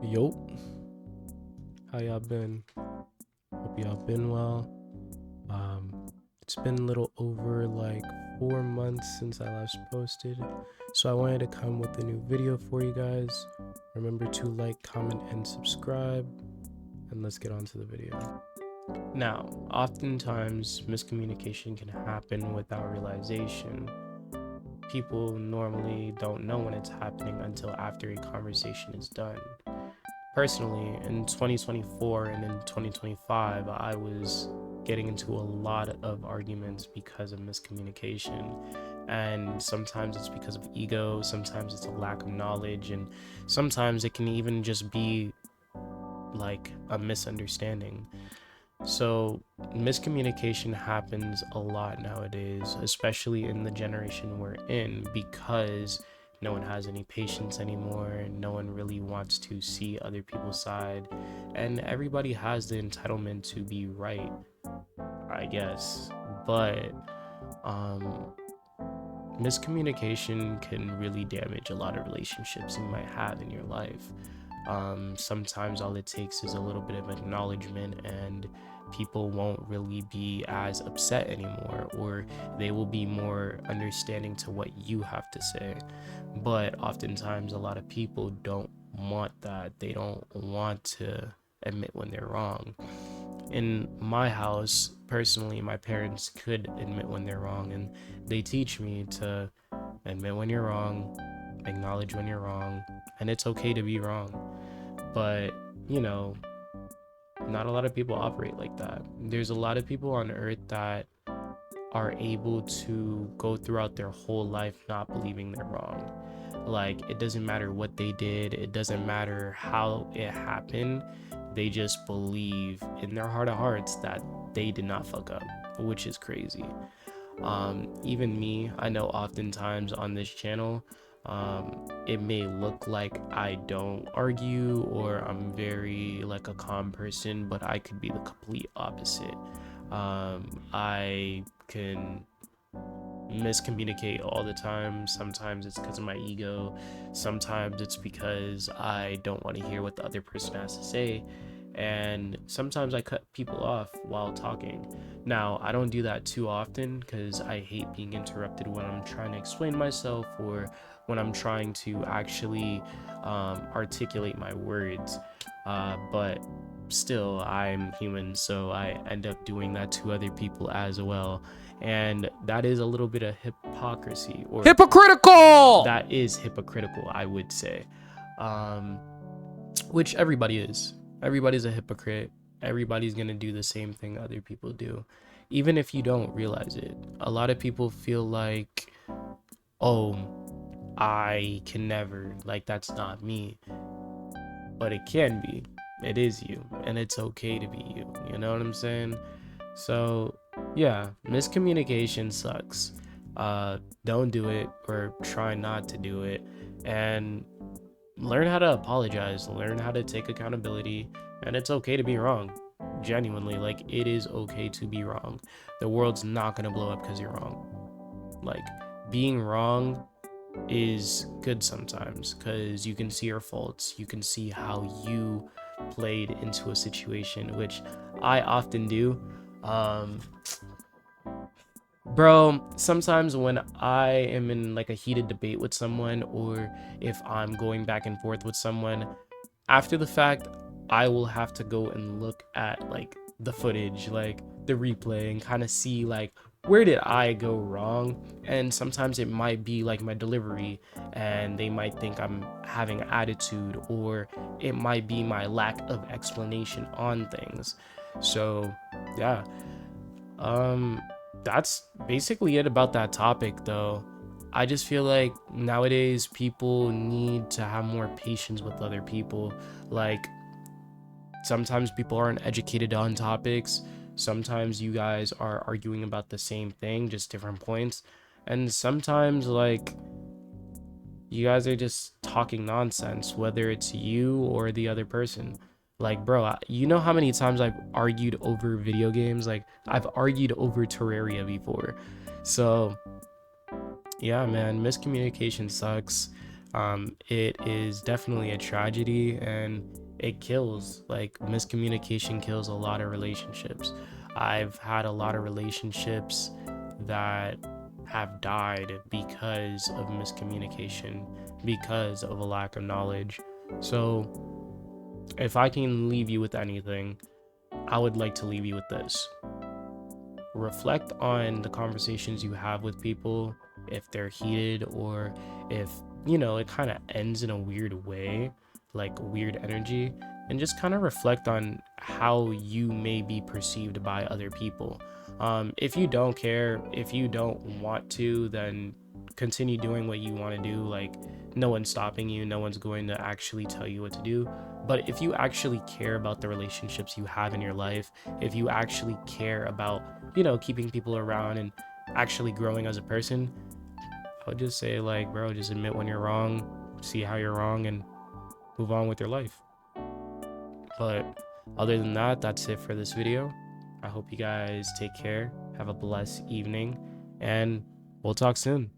Yo, how y'all been? Hope y'all been well. It's been a little over like 4 months since I last posted, so I wanted to come with a new video for you guys. Remember to like, comment, and subscribe, and let's get on to the video. Now, oftentimes miscommunication can happen without realization. People normally don't know when it's happening until after a conversation is done. Personally, in 2024 and in 2025, I was getting into a lot of arguments because of miscommunication. And sometimes it's because of ego, sometimes it's a lack of knowledge, and sometimes it can even just be like a misunderstanding. So, miscommunication happens a lot nowadays, especially in the generation we're in, because no one has any patience anymore. No one really wants to see other people's side, and everybody has the entitlement to be right, I guess. But, um, miscommunication can really damage a lot of relationships you might have in your life. Sometimes all it takes is a little bit of acknowledgement, and people won't really be as upset anymore, or they will be more understanding to what you have to say. But oftentimes, a lot of people don't want that. They don't want to admit when they're wrong. In my house, personally, my parents could admit when they're wrong, and they teach me to admit when you're wrong, acknowledge when you're wrong, and it's okay to be wrong. But, you know, not a lot of people operate like that. There's a lot of people on earth that are able to go throughout their whole life not believing they're wrong. Like, it doesn't matter what they did, it doesn't matter how it happened. They just believe in their heart of hearts that they did not fuck up, which is crazy. Even me, I know oftentimes on this channel, it may look like I don't argue or I'm very like a calm person, but I could be the complete opposite. I can miscommunicate all the time. Sometimes it's because of my ego, sometimes it's because I don't want to hear what the other person has to say, and sometimes I cut people off while talking. Now, I don't do that too often because I hate being interrupted when I'm trying to explain myself or when I'm trying to actually articulate my words. But still, I'm human, so I end up doing that to other people as well. And that is a little bit of hypocrisy, or Hypocritical! that is hypocritical, I would say. Which everybody is. Everybody's a hypocrite. Everybody's gonna do the same thing other people do, even if you don't realize it. A lot of people feel like, oh, I can never, like, that's not me. But it can be. It is you, and it's okay to be you. You know what I'm saying? So, yeah, miscommunication sucks. Don't do it, or try not to do it, and learn how to apologize, learn how to take accountability, and it's okay to be wrong. Genuinely, like, it is okay to be wrong. The world's not gonna blow up because you're wrong. Like, being wrong is good sometimes because you can see your faults, you can see how you played into a situation, which I often do. Um, Bro, sometimes when I am in like a heated debate with someone, or if I'm going back and forth with someone, after the fact, I will have to go and look at like the footage, like the replay, and kind of see like where did I go wrong. And sometimes it might be like my delivery, and they might think I'm having attitude, or it might be my lack of explanation on things. So, yeah. Um, that's basically it about that topic, though. I just feel like nowadays people need to have more patience with other people. Like, sometimes people aren't educated on topics. Sometimes you guys are arguing about the same thing, just different points. And sometimes, like, you guys are just talking nonsense, whether it's you or the other person. Like, bro, you know how many times I've argued over video games? Like, I've argued over Terraria before. So, yeah, man, miscommunication sucks. It is definitely a tragedy, and it kills. Like, miscommunication kills a lot of relationships. I've had a lot of relationships that have died because of miscommunication, because of a lack of knowledge. So if I can leave you with anything, I would like to leave you with this: reflect on the conversations you have with people, if they're heated, or if, it kind of ends in a weird way, like weird energy, and just kind of reflect on how you may be perceived by other people. If you don't care, if you don't want to, then continue doing what you want to do. Like, no one's stopping you, no one's going to actually tell you what to do. But if you actually care about the relationships you have in your life, if you actually care about, keeping people around and actually growing as a person, I would just say, like, bro, just admit when you're wrong, see how you're wrong, and move on with your life. But other than that, that's it for this video. I hope you guys take care, have a blessed evening, and we'll talk soon.